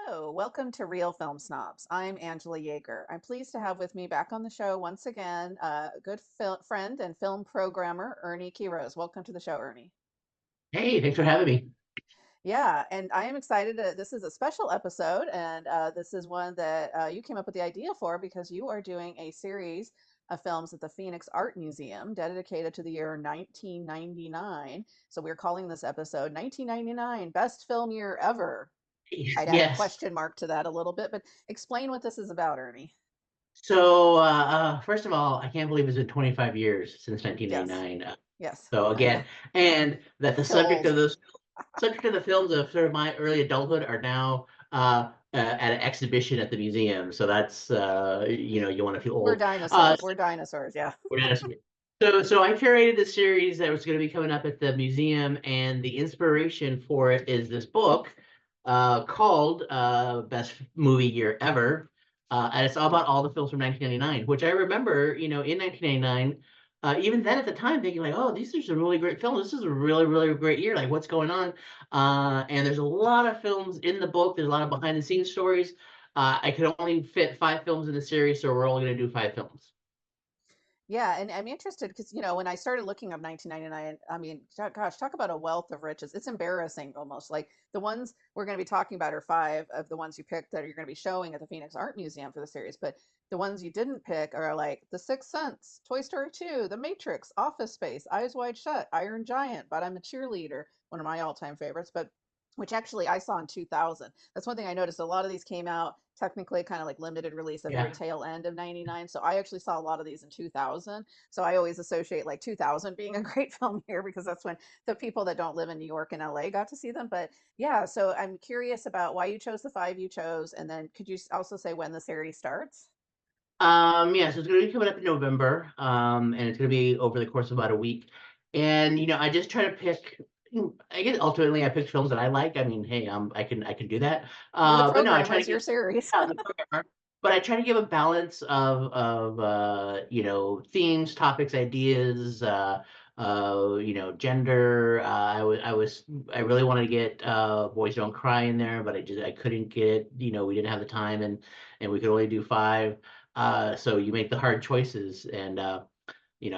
Hello, welcome to Real Film Snobs. I'm Angela Yeager. I'm pleased to have with me back on the show once again a good friend and film programmer, Ernie Quiroz. Welcome to the show, Ernie. Hey, thanks for having me. Yeah, and I am excited. This is a special episode, and this is one that you came up with the idea for because you are doing a series of films at the Phoenix Art Museum dedicated to the year 1999. So we're calling this episode 1999 Best Film Year Ever. I'd add a Yes. question mark to that a little bit, but explain what this is about, Ernie. First of all, I can't believe it's been 25 years since Yes, 1999. yes, So I know. again, and that I the feel old. subject of the films of sort of my early adulthood are now at an exhibition at the museum. So that's you want to feel We're old. dinosaurs. We're dinosaurs. Yeah. We're not assuming. So I curated this series that was going to be coming up at the museum, and the inspiration for it is this book called Best Movie Year Ever. And it's all about all the films from 1999, which I remember, in 1999, even then at the time thinking like, oh, these are some really great films. This is a really, really great year. Like, what's going on? And there's a lot of films in the book. There's a lot of behind the scenes stories. I could only fit 5 films in the series, so we're only going to do 5 films. Yeah, and I'm interested because when I started looking up 1999, I mean, gosh, talk about a wealth of riches. It's embarrassing almost. Like the ones we're going to be talking about are five of the ones you picked that you're going to be showing at the Phoenix Art Museum for the series. But the ones you didn't pick are like The Sixth Sense, Toy Story 2, The Matrix, Office Space, Eyes Wide Shut, Iron Giant, But I'm a Cheerleader, one of my all-time favorites. But which actually I saw in 2000. That's one thing I noticed. A lot of these came out technically kind of like limited release at very Yeah. tail end of 99. So I actually saw a lot of these in 2000. So I always associate like 2000 being a great film year because that's when the people that don't live in New York and LA got to see them. But yeah, so I'm curious about why you chose the five you chose. And then could you also say when the series starts? Yeah, so it's gonna be coming up in November, and it's gonna be over the course of about a week. And I just try to pick. I guess ultimately I pick films that I like. I mean, hey, I can do that. You're the But no, I programmer, try to it's your give series. yeah, the programmer, but I try to give a balance of themes, topics, ideas, gender. I really wanted to get Boys Don't Cry in there, but I couldn't get it. We didn't have the time, and we could only do 5. So you make the hard choices, and I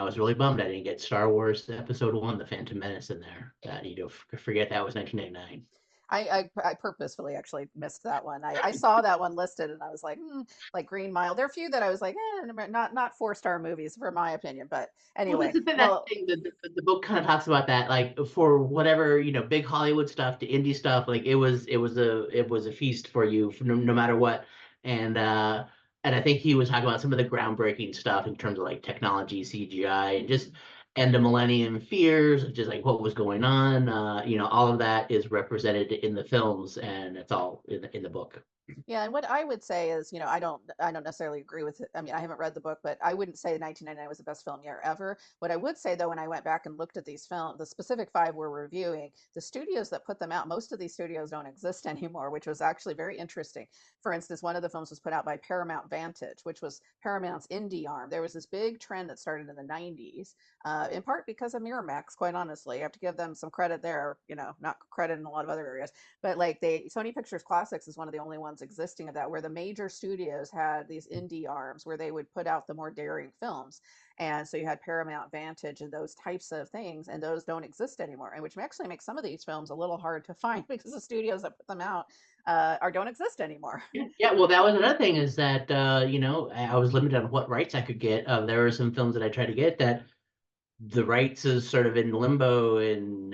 was really bummed I didn't get Star Wars Episode 1, The Phantom Menace in there. That forget that was 1999. I purposefully actually missed that one. I saw that one listed and I was like, like Green Mile. There are a few that I was like, not 4-star movies for my opinion. But Well, anyway, this is that well, thing. The book kind of talks about that, like for whatever big Hollywood stuff to indie stuff. Like it was a feast for you, no matter what. And uh, and I think he was talking about some of the groundbreaking stuff in terms of like technology, CGI, and just end of millennium fears, just like what was going on. All of that is represented in the films, and it's all in the book. yeah, and what I would say is, I don't necessarily agree with it. I mean, I haven't read the book, but I wouldn't say 1999 was the best film year ever. What I would say though, when I went back and looked at these films, the specific five we're reviewing, the studios that put them out, most of these studios don't exist anymore, which was actually very interesting. For instance, one of the films was put out by Paramount Vantage, which was Paramount's indie arm. There was this big trend that started in the 90s, in part because of Miramax, quite honestly. I have to give them some credit there, not credit in a lot of other areas. But like Sony Pictures Classics is one of the only ones existing of that, where the major studios had these indie arms where they would put out the more daring films. And so you had Paramount Vantage and those types of things, and those don't exist anymore. And which actually makes some of these films a little hard to find because the studios that put them out are don't exist anymore. Yeah, yeah, well, that was another thing is that I was limited on what rights I could get. There were some films that I tried to get that the rights is sort of in limbo, and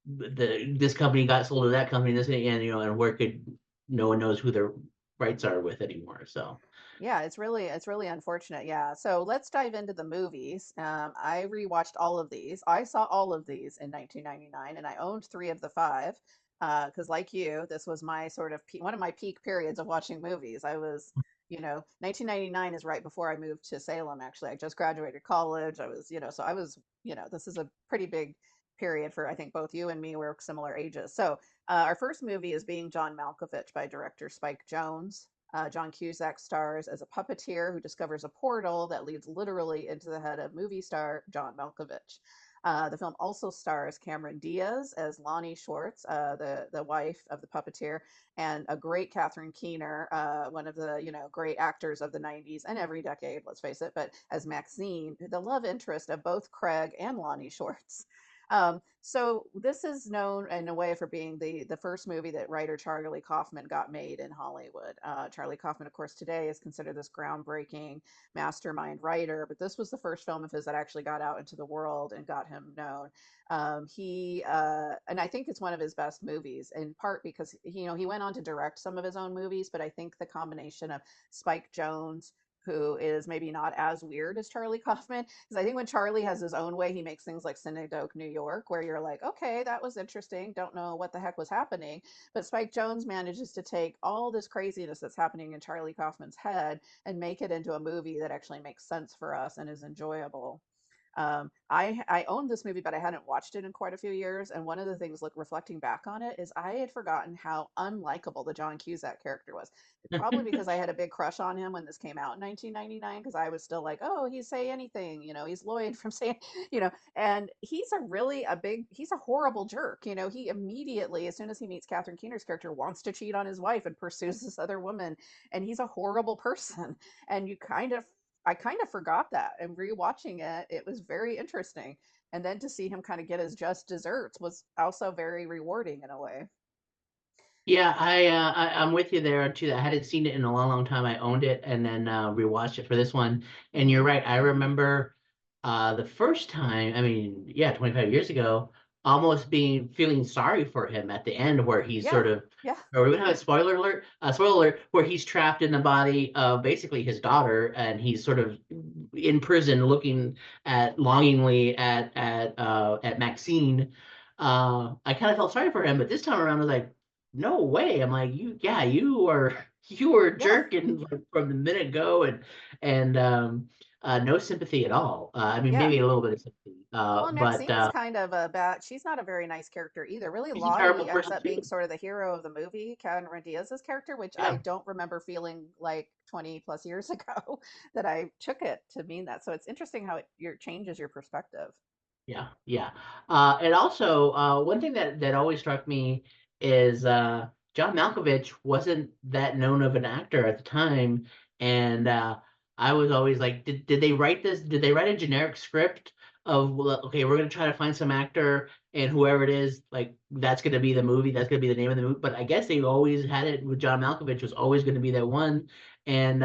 this company got sold to that company, and where could no one knows who their rights are with anymore. So Yeah, it's really unfortunate. Yeah. So let's dive into the movies. I rewatched all of these. I saw all of these in 1999, and I owned three of the five. Because, like you, this was my sort of one of my peak periods of watching movies. I was, 1999 is right before I moved to Salem. Actually, I just graduated college. I was, so I was, this is a pretty big period for I think both you and me were similar ages. So our first movie is Being John Malkovich by director Spike Jonze. John Cusack stars as a puppeteer who discovers a portal that leads literally into the head of movie star John Malkovich. The film also stars Cameron Diaz as Lonnie Schwartz, the wife of the puppeteer, and a great Catherine Keener, one of the great actors of the '90s and every decade, let's face it, but as Maxine, the love interest of both Craig and Lonnie Schwartz. So this is known in a way for being the first movie that writer Charlie Kaufman got made in Hollywood. Charlie Kaufman, of course, today is considered this groundbreaking mastermind writer, but this was the first film of his that actually got out into the world and got him known. And I think it's one of his best movies, in part because he went on to direct some of his own movies, but I think the combination of Spike Jonze, who is maybe not as weird as Charlie Kaufman. Because I think when Charlie has his own way, he makes things like Synecdoche, New York, where you're like, okay, that was interesting. Don't know what the heck was happening. But Spike Jonze manages to take all this craziness that's happening in Charlie Kaufman's head and make it into a movie that actually makes sense for us and is enjoyable. I owned this movie, but I hadn't watched it in quite a few years. And one of the things, reflecting back on it, is I had forgotten how unlikable the John Cusack character was. Probably because I had a big crush on him when this came out in 1999, because I was still like, oh, he's Say Anything, he's Lloyd from Say, and he's a horrible jerk. He immediately, as soon as he meets Catherine Keener's character, wants to cheat on his wife and pursues this other woman, and he's a horrible person. And I kind of forgot that, and rewatching it, it was very interesting. And then to see him kind of get his just desserts was also very rewarding in a way. Yeah, I'm with you there too. I hadn't seen it in a long, long time. I owned it and then rewatched it for this one. And you're Hmm. right. I remember the first time, I mean, yeah, 25 years ago, almost being feeling sorry for him at the end where he's Yeah, sort of, yeah, or we would have a spoiler alert, where he's trapped in the body of basically his daughter and he's sort of in prison looking at longingly at Maxine. I kind of felt sorry for him, but this time around I was like, no way. I'm like, you were a yeah, jerk and like, from the minute go and no sympathy at all. I mean, yeah. maybe a little bit of sympathy. Well, and But Maxine is kind of a bad. She's not a very nice character either. Really, he's a terrible Lottie ends person up being too. sort of the hero of the movie, Cameron Diaz's character, which I Yeah. don't remember feeling like 20 plus years ago that I took it to mean that. So it's interesting how it changes your perspective. Yeah, yeah. And also, one thing that always struck me is John Malkovich wasn't that known of an actor at the time, and I was always like, did they write this? Did they write a generic script of, well, okay, we're gonna try to find some actor, and whoever it is, like that's gonna be the movie, that's gonna be the name of the movie. But I guess they always had it with John Malkovich was always gonna be that one, and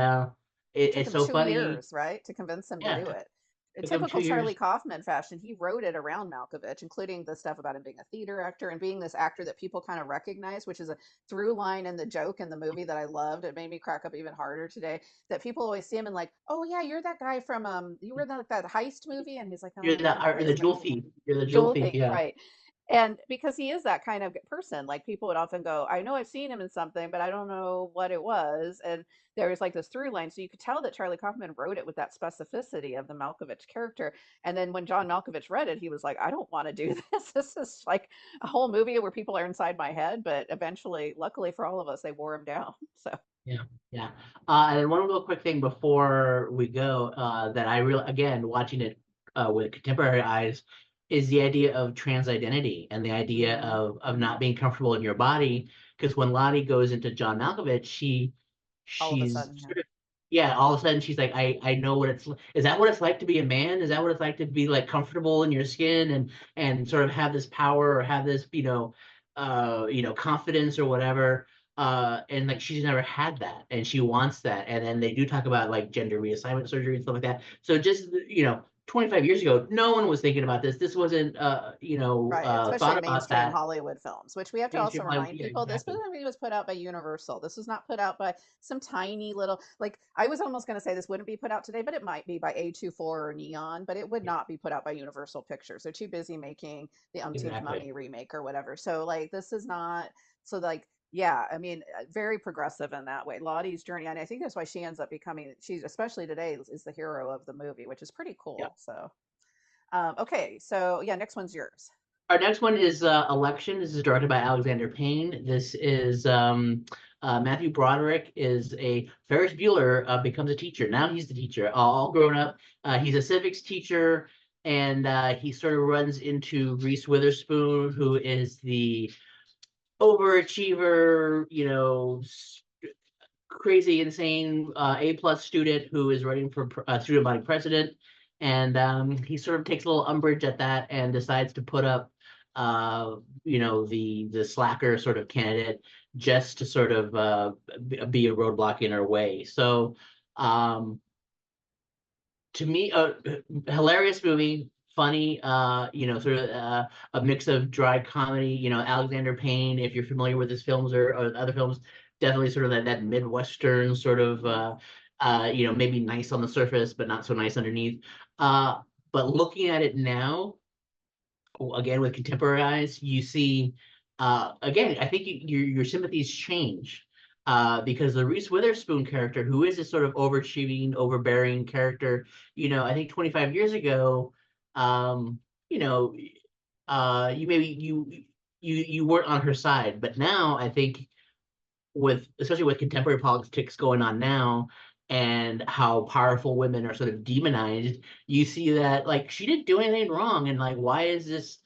It took it's him so two funny. years, right, to convince him to Yeah, do it. In took him typical two Charlie years. Kaufman fashion, he wrote it around Malkovich, including the stuff about him being a theater actor and being this actor that people kind of recognize, which is a through line in the joke in the movie that I loved. It made me crack up even harder today. That people always see him and like, oh yeah, you're that guy from you were that heist movie, and he's like, oh, You're I'm not in the the heist jewel movie. thief. You're the jewel Jewel thief. thief, Yeah. right? And because he is that kind of person, like people would often go, I know I've seen him in something, but I don't know what it was. And there was like this through line. So you could tell that Charlie Kaufman wrote it with that specificity of the Malkovich character. And then when John Malkovich read it, he was like, I don't want to do this. This is like a whole movie where people are inside my head. But eventually, luckily for all of us, they wore him down. So, Yeah, yeah. And then one real quick thing before we go, that I really, again, watching it with contemporary eyes, is the idea of trans identity and the idea mm, of not being comfortable in your body. Because when Lottie goes into John Malkovich, all of a she's sudden, yeah. sort of, yeah, all of a sudden she's like, I know what is that what it's like to be a man? Is that what it's like to be like comfortable in your skin and sort of have this power or have this, confidence or whatever, and like she's never had that and she wants that, and then they do talk about like gender reassignment surgery and stuff like that. So just 25 years ago, no one was thinking about this. This wasn't, Right, especially thought about mainstream that. Hollywood films, which we have to also Mainstream Hollywood, remind yeah, people this exactly. movie was put out by Universal. This was not put out by some tiny little, like, I was almost going to say this wouldn't be put out today, but it might be by A24 or Neon, but it would Yeah, not be put out by Universal Pictures. They're too busy making the umpteenth exactly. Mummy remake or whatever. So, like, this is not, so, like, yeah, I mean, very progressive in that way. Lottie's journey, and I think that's why she ends up becoming, she's, especially today, is the hero of the movie, which is pretty Yeah. cool. So, okay, so yeah, next one's yours. Our next one is Election. This is directed by Alexander Payne. This is Matthew Broderick is a Ferris Bueller becomes a teacher. Now he's the teacher, all grown up. He's a civics teacher, and he sort of runs into Reese Witherspoon, who is the overachiever, crazy, insane A+ student who is running for student body president, and he sort of takes a little umbrage at that and decides to put up, the slacker sort of candidate just to sort of be a roadblock in her way. So, um, to me, hilarious movie. Funny, sort of a mix of dry comedy. Alexander Payne, if you're familiar with his films or other films, definitely sort of that Midwestern sort of, Mhm. maybe nice on the surface, but not so nice underneath. Uh, but looking at it now, again with contemporary eyes, you see, again, I think your sympathies change. Because the Reese Witherspoon character, who is this sort of overachieving, overbearing character, I think 25 years ago, um, you know, you maybe you weren't on her side, but now I think especially with contemporary politics going on now and how powerful women are sort of demonized, you see that like she didn't do anything wrong, and like why is this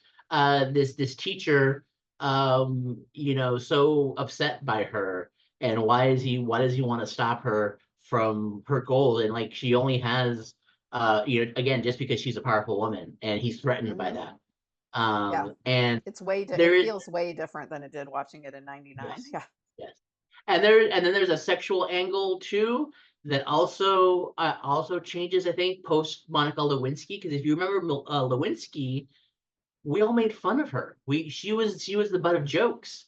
teacher so upset by her, and why does he want to stop her from her goal, and like she only has again, just because she's a powerful woman and he's threatened by Mhm. that. Yeah. And It's there it is feels way different than it did watching it in 99. yes, Yeah. yes. And then there's a sexual angle too that also changes, I think, post Monica Lewinsky. Because if you remember Lewinsky, we all made fun of her. She was the butt of jokes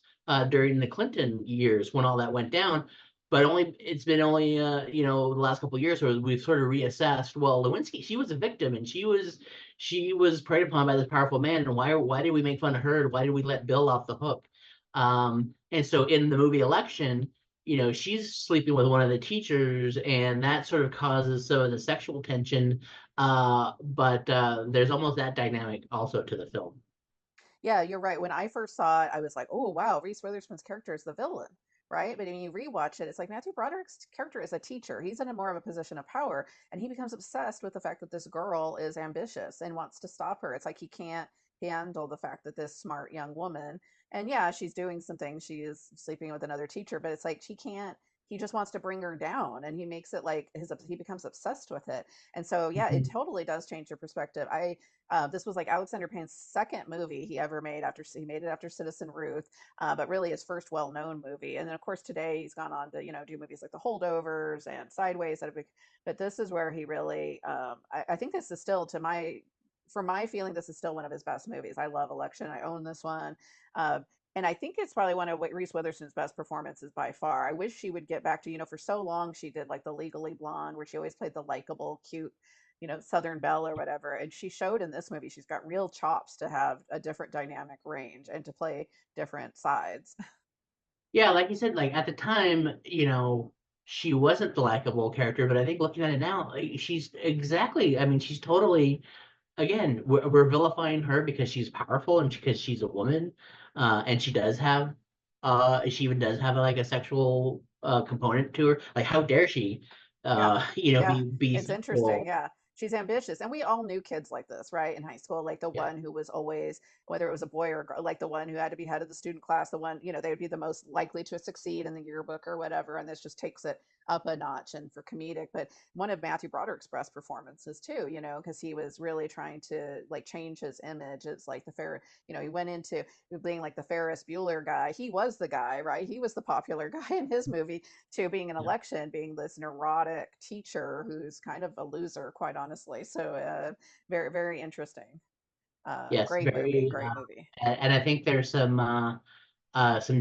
during the Clinton years when all that went down. But it's been only the last couple of years where we've sort of reassessed. Well, Lewinsky, she was a victim, and she was preyed upon by this powerful man. And why did we make fun of her? Why did we let Bill off the hook? And so in the movie Election, she's sleeping with one of the teachers, and that sort of causes some of the sexual tension. But there's almost that dynamic also to the film. Yeah, you're right. When I first saw it, I was like, "Oh, wow, Reese Witherspoon's character is the villain." Right? But when you rewatch it, it's like Matthew Broderick's character is a teacher. He's in a more of a position of power, and he becomes obsessed with the fact that this girl is ambitious and wants to stop her. It's like he can't handle the fact that this smart young woman, and yeah, she's doing some things. She is sleeping with another teacher, but it's like she can't, he just wants to bring her down, and he makes it like he becomes obsessed with it. And so yeah, it Mhm. totally does change your perspective. This was like Alexander Payne's second movie he ever made, after he made it after Citizen Ruth, but really his first well-known movie. And then of course today he's gone on to do movies like The Holdovers and Sideways. But this is where he really, I think this is still, for my feeling, this is still one of his best movies. I love Election. I own this one. Uh, and I think it's probably one of Reese Witherspoon's best performances by far. I wish she would get back to, for so long she did like the Legally Blonde, where she always played the likable, cute, Southern Belle or whatever. And she showed in this movie she's got real chops to have a different dynamic range and to play different sides. Yeah, like you said, like at the time, she wasn't the likable character, but I think looking at it now, like, she's exactly. I mean, she's totally. Again, we're vilifying her because she's powerful and because she's a woman, and she even does have like a sexual component to her. Like, how dare she, Yeah. Yeah. be It's interesting. sexual? Yeah. She's ambitious. And we all knew kids like this, right? In high school, like the Yeah, one who was always, whether it was a boy or a girl, like the one who had to be head of the student class, the one, they would be the most likely to succeed in the yearbook or whatever. And this just takes it up a notch and for comedic. But one of Matthew Broderick's best performances too, you know, because he was really trying to like change his image as like the fair, you know, he went into being like the Ferris Bueller guy. He was the guy, right? He was the popular guy in his movie, to being an Yeah. election, being this neurotic teacher who's kind of a loser, quite honestly. So very, very interesting. Yes, Great movie, very. great movie. And I think there's some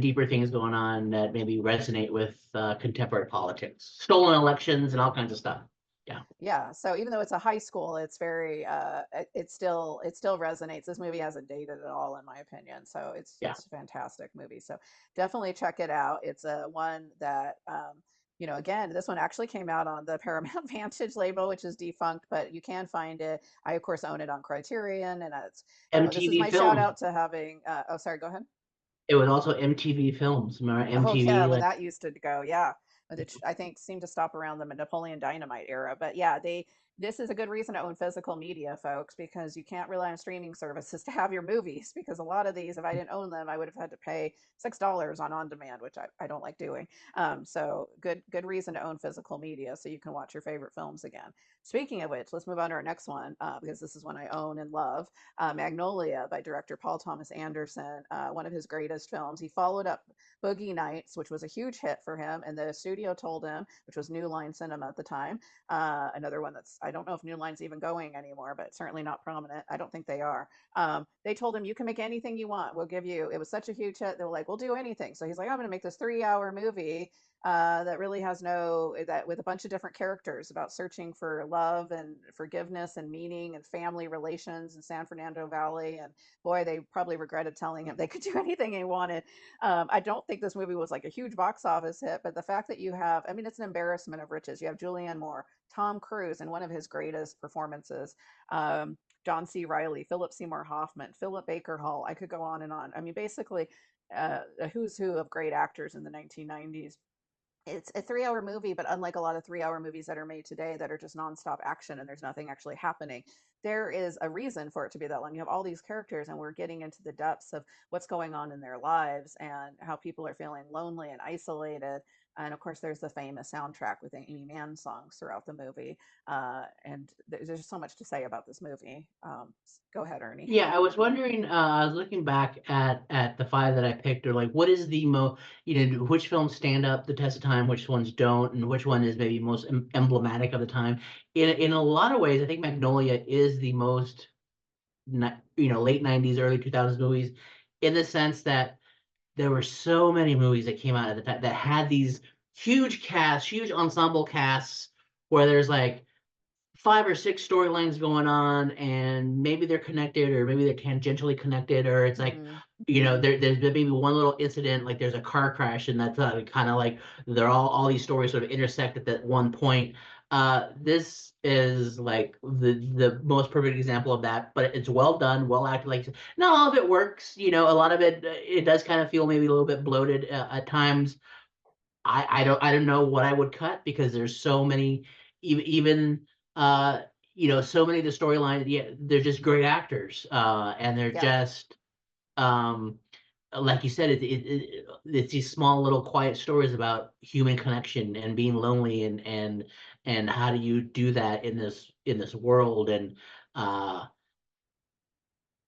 deeper things going on that maybe resonate with contemporary politics, stolen elections, and all kinds of stuff. Yeah, Yeah, so even though it's a high school, it's very it still resonates. This movie hasn't dated at all, in my opinion. So yeah. it's a fantastic movie. So definitely check it out. It's a one that you know, again, this one actually came out on the Paramount Vantage label, which is defunct, but you can find it. I of course own it on Criterion, and it's, you know, this is MTV my shout Films. out to having oh, sorry, go ahead. It was also MTV Films. Remember Oh yeah, MTV? when Like, that used to go, yeah. Which I think seemed to stop around the Napoleon Dynamite era. But yeah, they this is a good reason to own physical media, folks, because you can't rely on streaming services to have your movies. Because a lot of these, if I didn't own them, I would have had to pay $6 on demand, which I don't like doing. So good reason to own physical media so you can watch your favorite films again. Speaking of which, let's move on to our next one because this is one I own and love. Magnolia by director Paul Thomas Anderson, one of his greatest films. He followed up Boogie Nights, which was a huge hit for him, and the studio told him, which was New Line Cinema at the time, another one that's I don't know if New Line's even going anymore, but certainly not prominent. I don't think they are. They told him you can make anything you want. We'll give you. It was such a huge hit. They were like, we'll do anything. So he's like, I'm going to make this 3 hour movie that really has no that with a bunch of different characters about searching for love and forgiveness and meaning and family relations in San Fernando Valley. And boy, they probably regretted telling him they could do anything he wanted. I don't think this movie was like a huge box office hit, but the fact that you have, I mean, it's an embarrassment of riches. You have Julianne Moore, Tom Cruise in one of his greatest performances, John C. Riley, Philip Seymour Hoffman, Philip Baker Hall. I could go on and on. I mean, basically, a who's who of great actors in the 1990s. It's a 3 hour movie, but unlike a lot of 3 hour movies that are made today that are just nonstop action and there's nothing actually happening, there is a reason for it to be that long. You have all these characters, and we're getting into the depths of what's going on in their lives and how people are feeling lonely and isolated. And of course, there's the famous soundtrack with Amy Mann songs throughout the movie. And there's just so much to say about this movie. Go ahead, Ernie. Yeah, I was wondering. I was looking back at the five that I picked, or like, what is the which films stand up the test of time, which ones don't, and which one is maybe most emblematic of the time. In a lot of ways, I think Magnolia is the most, late '90s, early 2000s movies, in the sense that there were so many movies that came out at the time that had these huge casts, huge ensemble casts, where there's like five or six storylines going on, and maybe they're connected or maybe they're tangentially connected, or it's like, Mm-hmm. there's maybe one little incident, like there's a car crash, and that's kind of like they're all these stories sort of intersect at that one point. This is like the most perfect example of that, but it's well done, well acted. Like, not all of it works, a lot of it does kind of feel maybe a little bit bloated at times. I don't know what I would cut, because there's so many, even so many of the storylines. Yeah, they're just great actors, and they're Yeah. just, um like you said, it's these small little quiet stories about human connection and being lonely, and how do you do that in this world. And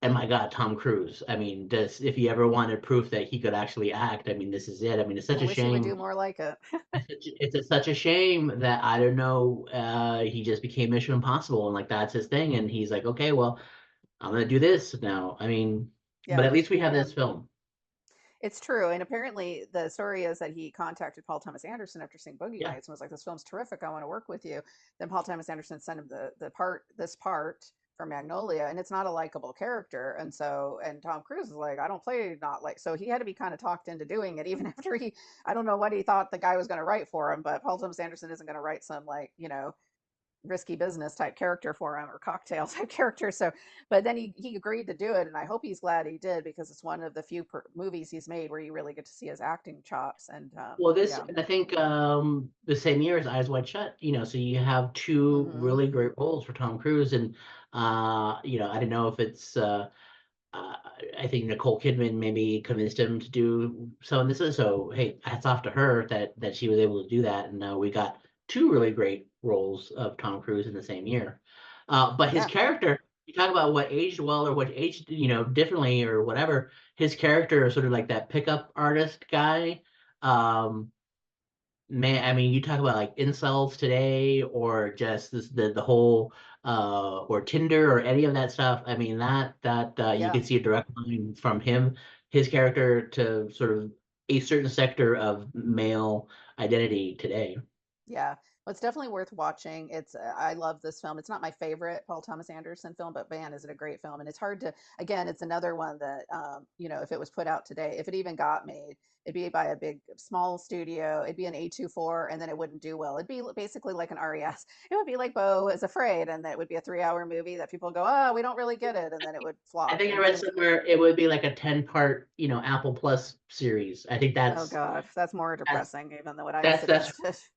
my God, Tom Cruise. I mean, if you ever wanted proof that he could actually act, I mean, this is it. I mean, it's such I a wish he would do shame. more like it. Such a shame that, I don't know, he just became Mission Impossible, and like that's his thing, and he's like, okay, well, I'm gonna do this now. I mean, but Yeah. at least we have this film. It's true. And apparently the story is that he contacted Paul Thomas Anderson after seeing Boogie Yeah. Nights and was like, this film's terrific. I want to work with you. Then Paul Thomas Anderson sent him this part for Magnolia, and it's not a likable character. And so, and Tom Cruise is like, I don't play not like, so he had to be kind of talked into doing it, even after I don't know what he thought the guy was going to write for him, but Paul Thomas Anderson isn't going to write some like, risky business type character for him or cocktail type character. So, but then he agreed to do it, and I hope he's glad he did because it's one of the few movies he's made where you really get to see his acting chops. And Well, yeah, and I think the same year as Eyes Wide Shut, so you have two hmm really great roles for Tom Cruise, and I don't know if it's I think Nicole Kidman maybe convinced him to do so and this. So hey, hats off to her that she was able to do that, and we got two really great roles of Tom Cruise in the same year. But his Yeah, character, you talk about what aged well or what aged differently or whatever. His character is sort of like that pickup artist guy. Um, Man, I mean, you talk about like incels today, or just the whole or Tinder or any of that stuff. I mean, that you yeah. can see a direct line from him, his character, to sort of a certain sector of male identity today. Yeah, well, it's definitely worth watching. It's I love this film. It's not my favorite Paul Thomas Anderson film, but man, is it a great film. And it's hard to, again, it's another one that if it was put out today, if it even got made, it'd be by a big small studio. It'd be an A24 and then it wouldn't do well. It'd be basically like an RES. It would be like Beau is Afraid, and that would be a 3-hour movie that people go, "Oh, we don't really get it," and then it would I flop. think I read somewhere it would be like a 10-part, Apple Plus series. I think Oh that's God, that's more that's depressing even than what I that's that's suggested.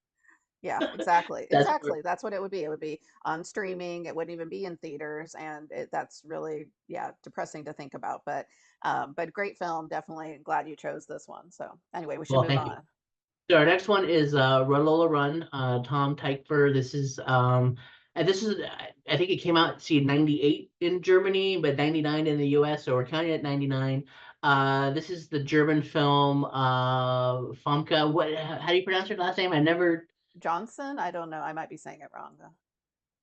Yeah, exactly. that's where, Exactly. That's what it would be. It would be on streaming. It wouldn't even be in theaters, and that's really, yeah, depressing to think about. But great film. Definitely glad you chose this one. So anyway, we should well, move thank you. on. So our next one is Run Lola Run, Tom Tykwer. This is and this is I think it came out, see, 98 in Germany, but 99 in the US, so we're counting at 99. This is the German film Famke. How do you pronounce her last name? I never Johnson. I don't know. I might be saying it wrong though.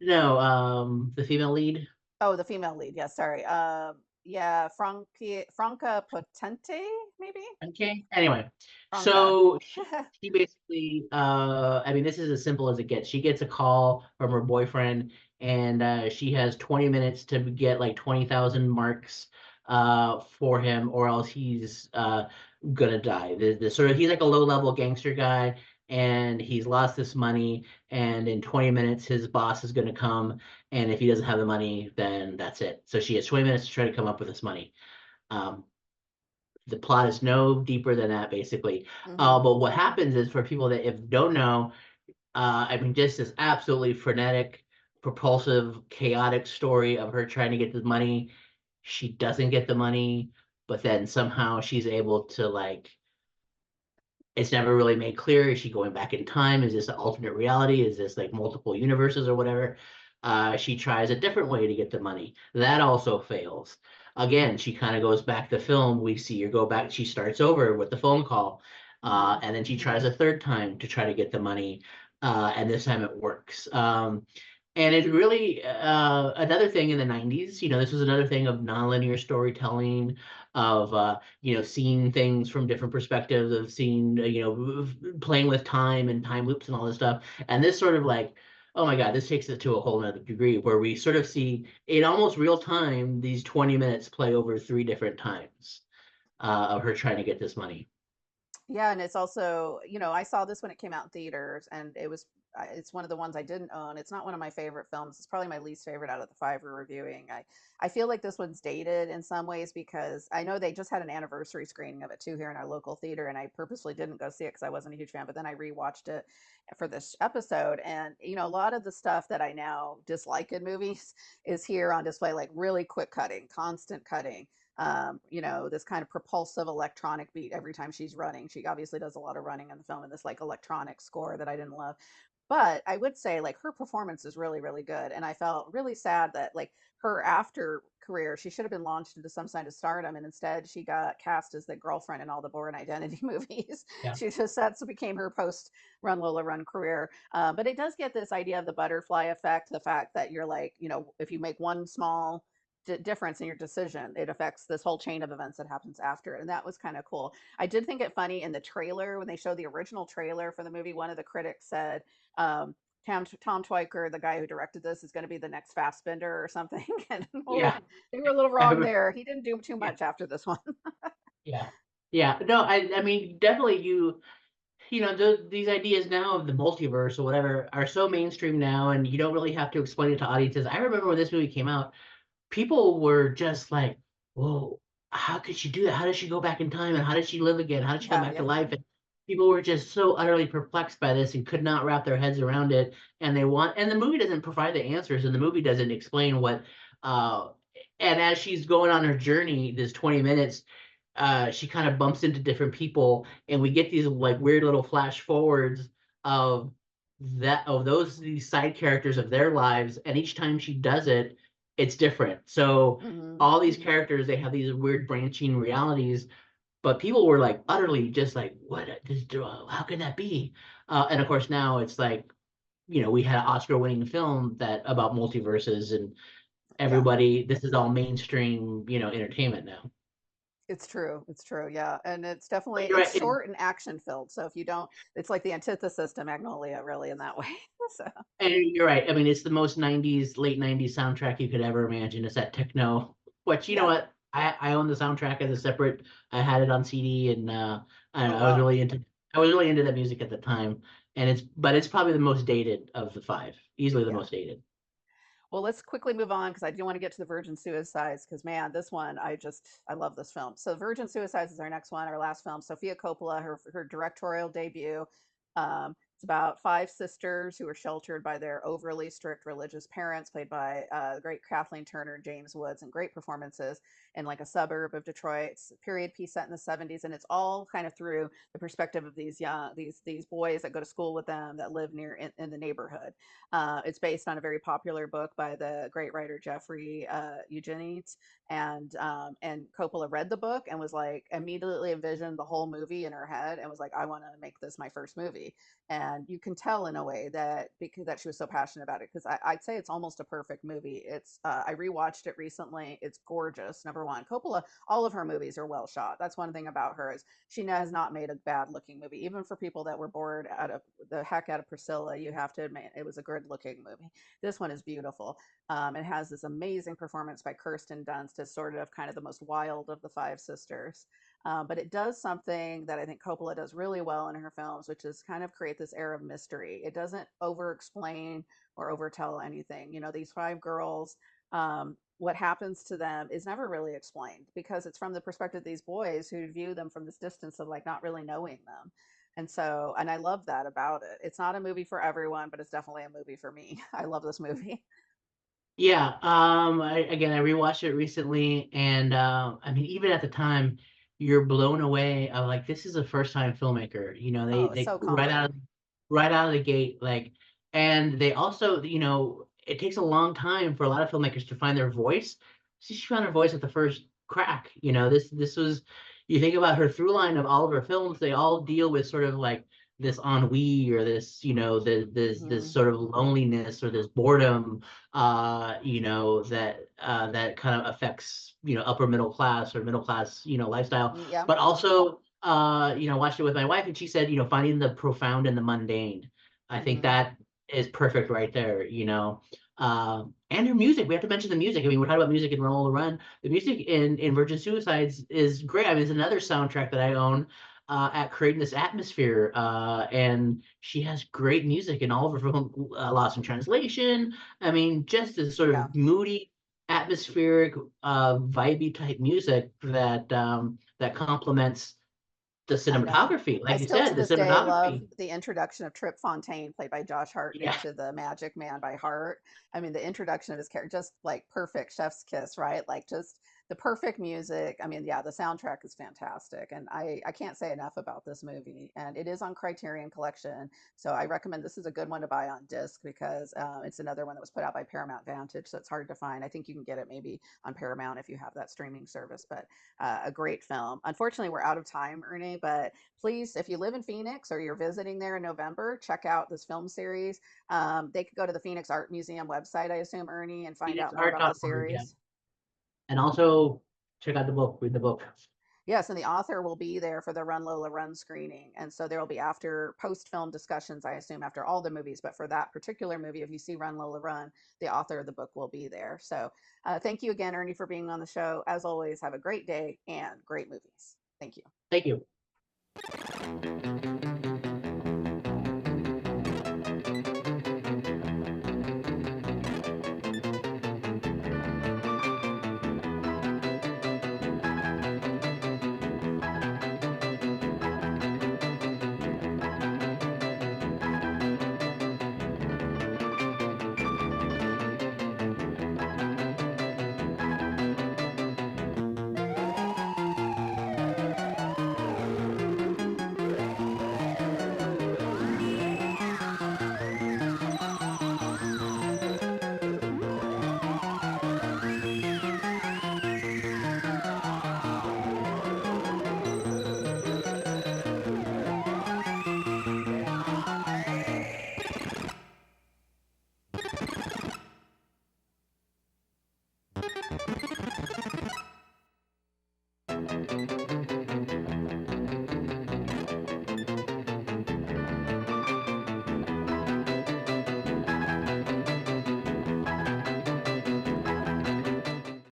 know the female lead. Oh, the female lead. Yeah, sorry. Yeah, Franca Potente, maybe Okay. Anyway, Franca. so she basically, I mean, this is as simple as it gets. She gets a call from her boyfriend, and she has 20 minutes to get like 20,000 marks for him, or else he's gonna die. The sort of he's like a low-level gangster guy, and he's lost this money, and in 20 minutes his boss is gonna come, and if he doesn't have the money, then that's it. So she has 20 minutes to try to come up with this money. Um, the plot is no deeper than that, basically. Hmm. But what happens is, for people that if don't know, I mean, just this absolutely frenetic, propulsive, chaotic story of her trying to get the money. She doesn't get the money, but then somehow she's able to, like, it's never really made clear. Is she going back in time? Is this an alternate reality? Is this like multiple universes or whatever? She tries a different way to get the money. That also fails. Again, she kind of goes back to film. We see her go back. She starts over with the phone call. Hmm. And then she tries a third time to try to get the money. And this time it works. And it really, another thing in the 90s, this was another thing of nonlinear storytelling, of seeing things from different perspectives, of seeing playing with time and time loops and all this stuff. And this sort of like, oh my God, this takes it to a whole nother degree, where we sort of see in almost real time these 20 minutes play over three different times of her trying to get this money. Yeah, and it's also, I saw this when it came out in theaters, and it's one of the ones I didn't own. It's not one of my favorite films. It's probably my least favorite out of the five we're reviewing. I feel like this one's dated in some ways because I know they just had an anniversary screening of it too here in our local theater, and I purposely didn't go see it because I wasn't a huge fan. But then I rewatched it for this episode, and a lot of the stuff that I now dislike in movies is here on display, like really quick cutting, constant cutting, this kind of propulsive electronic beat every time she's running. She obviously does a lot of running in the film, and this like electronic score that I didn't love. But I would say like her performance is really, really good. And I felt really sad that like her after career, she should have been launched into some kind of stardom. And instead she got cast as the girlfriend in all the Bourne Identity movies. Yeah. She just, that's became her post Run Lola Run career. But it does get this idea of the butterfly effect, the fact that you're like, if you make one small difference in your decision, it affects this whole chain of events that happens after. And that was kind of cool. I did think it funny in the trailer when they showed the original trailer for the movie. One of the critics said, Tom Tykwer, the guy who directed this, is going to be the next Fassbender or something. And Yeah. they were a little I wrong remember. there. He didn't do too Yeah. much after this one. Yeah. Yeah. No, I mean, definitely these ideas now of the multiverse or whatever are so mainstream now, and you don't really have to explain it to audiences. I remember when this movie came out, people were just like, "Whoa, how could she do that? How did she go back in time? And how did she live again? How did she come Yeah, back to yeah. life?" And people were just so utterly perplexed by this and could not wrap their heads around it. And the movie doesn't provide the answers, and the movie doesn't explain what. Uh, and as she's going on her journey, this 20 minutes, she kind of bumps into different people, and we get these like weird little flash forwards of these side characters of their lives, and each time she does it, it's different. So Hmm. all these characters, they have these weird branching realities, but people were like utterly just like, what? How can that be? And of course now it's like, we had an Oscar-winning film that about multiverses, and Yeah. everybody, this is all mainstream, entertainment now. It's true. It's true. Yeah. And it's But definitely you're it's right. short and action filled. So if you don't, it's like the antithesis to Magnolia, really, in that way. So And you're right. I mean, it's the most 90s, late 90s soundtrack you could ever imagine. It's that techno, which, you know yeah. what? I own the soundtrack as a separate, I had it on CD, and I don't Oh know, wow. I was really into that music at the time. But it's probably the most dated of the five, easily the Yeah. most dated. Well, let's quickly move on because I do want to get to the Virgin Suicides because man, this one I love this film. So Virgin Suicides is our next one, our last film. Sofia Coppola, her directorial debut. It's about five sisters who were sheltered by their overly strict religious parents, played by the great Kathleen Turner, James Woods, and great performances in like a suburb of Detroit. It's a period piece set in the 70s, and it's all kind of through the perspective of these boys that go to school with them that live near in the neighborhood. It's based on a very popular book by the great writer Jeffrey Eugenides, and Coppola read the book and was like immediately envisioned the whole movie in her head and was like, I want to make this my first movie. And you can tell in a way that because that she was so passionate about it because I'd say it's almost a perfect movie. It's I rewatched it recently. It's gorgeous. Number one, Coppola, all of her movies are well shot. That's one thing about her is she has not made a bad looking movie. Even for people that were bored out of the heck out of Priscilla, you have to admit it was a good looking movie. This one is beautiful. It has this amazing performance by Kirsten Dunst as sort of kind of the most wild of the five sisters. But it does something that I think Coppola does really well in her films, which is kind of create this air of mystery. It doesn't over explain or overtell anything. These five girls, what happens to them is never really explained because it's from the perspective of these boys who view them from this distance of like not really knowing them. And I love that about it. It's not a movie for everyone, but it's definitely a movie for me. I love this movie. Yeah. I rewatched it recently, and I mean, even at the time, you're blown away of like this is a first time filmmaker. Oh, it's They so confident. right out of the gate, like, and they also, it takes a long time for a lot of filmmakers to find their voice. She found her voice at the first crack. This was, you think about her through line of all of her films, they all deal with sort of like this ennui, or this, this Hmm. sort of loneliness, or this boredom, that kind of affects, upper middle class or middle class, lifestyle. Yeah. But also, watched it with my wife, and she said, finding the profound and the mundane. I think Hmm. that is perfect right there. And her music. We have to mention the music. I mean, we're talking about music in Roll the Run. The music in Virgin Suicides is great. I mean, it's another soundtrack that I own, at creating this atmosphere. And she has great music in all of her films, Lost in Translation. I mean, just this sort Yeah. of moody, atmospheric, vibey type music that complements the I know. cinematography. I Like you still to said, the this day love cinematography. the introduction of Trip Fontaine, played by Josh Hartnett, Yeah, to the Magic Man by Heart. I mean, the introduction of his character, just like perfect chef's kiss, right? Like just the perfect music. I mean, yeah, the soundtrack is fantastic. And I can't say enough about this movie. And it is on Criterion Collection. So I recommend this is a good one to buy on disc because it's another one that was put out by Paramount Vantage. So it's hard to find. I think you can get it maybe on Paramount if you have that streaming service, but a great film. Unfortunately, we're out of time, Ernie, but please, if you live in Phoenix or you're visiting there in November, check out this film series. They could go to the Phoenix Art Museum website, I assume, Ernie, and find out more about the phoenixart.org. Yeah, series. and also check out the book. Read the book. Yes, and the author will be there for the Run Lola Run screening. And so there will be after post film discussions, I assume, after all the movies. But for that particular movie, if you see Run Lola Run, the author of the book will be there. So thank you again, Ernie, for being on the show. As always, have a great day and great movies. Thank you. Thank you.